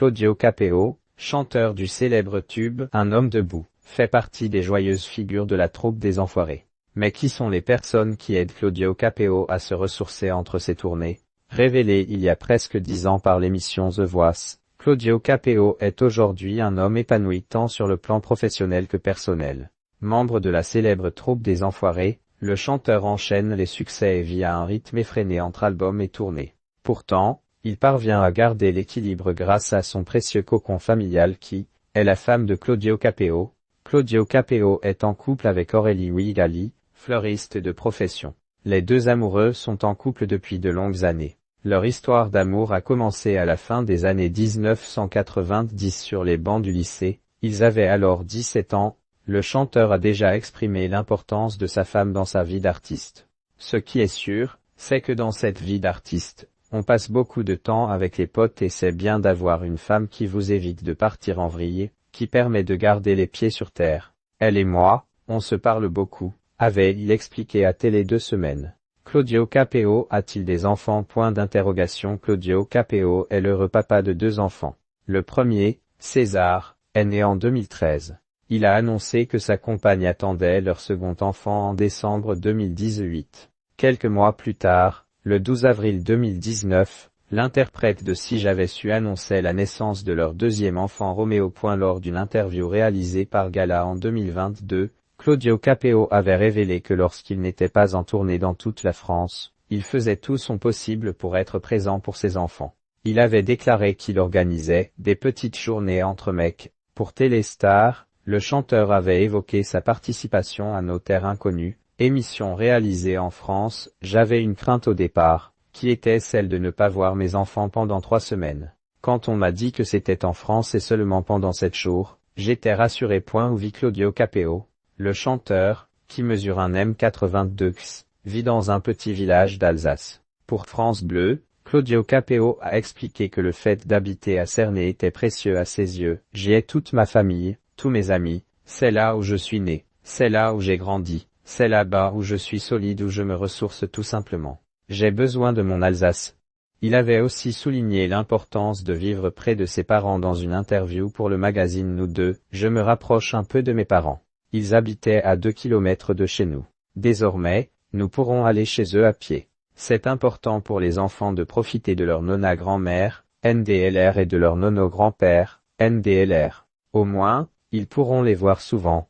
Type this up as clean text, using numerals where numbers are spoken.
Claudio Capéo, chanteur du célèbre tube Un homme debout, fait partie des joyeuses figures de la troupe des Enfoirés. Mais qui sont les personnes qui aident Claudio Capéo à se ressourcer entre ses tournées? Révélé il y a presque 10 ans par l'émission The Voice, Claudio Capéo est aujourd'hui un homme épanoui tant sur le plan professionnel que personnel. Membre de la célèbre troupe des Enfoirés, le chanteur enchaîne les succès et vit à un rythme effréné entre albums et tournées. Pourtant, il parvient à garder l'équilibre grâce à son précieux cocon familial qui est la femme de Claudio Capéo. Claudio Capéo est en couple avec Aurélie Wigali, fleuriste de profession. Les deux amoureux sont en couple depuis de longues années. Leur histoire d'amour a commencé à la fin des années 1990 sur les bancs du lycée. Ils avaient alors 17 ans. Le chanteur a déjà exprimé l'importance de sa femme dans sa vie d'artiste. Ce qui est sûr, c'est que dans cette vie d'artiste, on passe beaucoup de temps avec les potes et c'est bien d'avoir une femme qui vous évite de partir en vrille, qui permet de garder les pieds sur terre. Elle et moi, on se parle beaucoup, avait-il expliqué à Télé 2 Semaines. Claudio Capéo a-t-il des enfants? Claudio Capéo est l'heureux papa de 2 enfants. Le premier, César, est né en 2013. Il a annoncé que sa compagne attendait leur second enfant en décembre 2018. Quelques mois plus tard, le 12 avril 2019, l'interprète de Si j'avais su annonçait la naissance de leur deuxième enfant Roméo. Lors d'une interview réalisée par Gala en 2022, Claudio Capéo avait révélé que lorsqu'il n'était pas en tournée dans toute la France, il faisait tout son possible pour être présent pour ses enfants. Il avait déclaré qu'il organisait des petites journées entre mecs. Pour Téléstar, le chanteur avait évoqué sa participation à Nos Terres Inconnues, émission réalisée en France. J'avais une crainte au départ, qui était celle de ne pas voir mes enfants pendant 3 semaines. Quand on m'a dit que c'était en France et seulement pendant 7 jours, j'étais rassuré. Vit Claudio Capéo. Le chanteur, qui mesure un m82, vit dans un petit village d'Alsace. Pour France Bleu, Claudio Capéo a expliqué que le fait d'habiter à Cernay était précieux à ses yeux. J'y ai toute ma famille, tous mes amis, c'est là où je suis né, c'est là où j'ai grandi, c'est là-bas où je suis solide, où je me ressource tout simplement. J'ai besoin de mon Alsace. Il avait aussi souligné l'importance de vivre près de ses parents dans une interview pour le magazine Nous Deux. Je me rapproche un peu de mes parents. Ils habitaient à 2 kilomètres de chez nous. Désormais, nous pourrons aller chez eux à pied. C'est important pour les enfants de profiter de leur nonna grand-mère, NDLR, et de leur nono grand-père, NDLR. Au moins, ils pourront les voir souvent.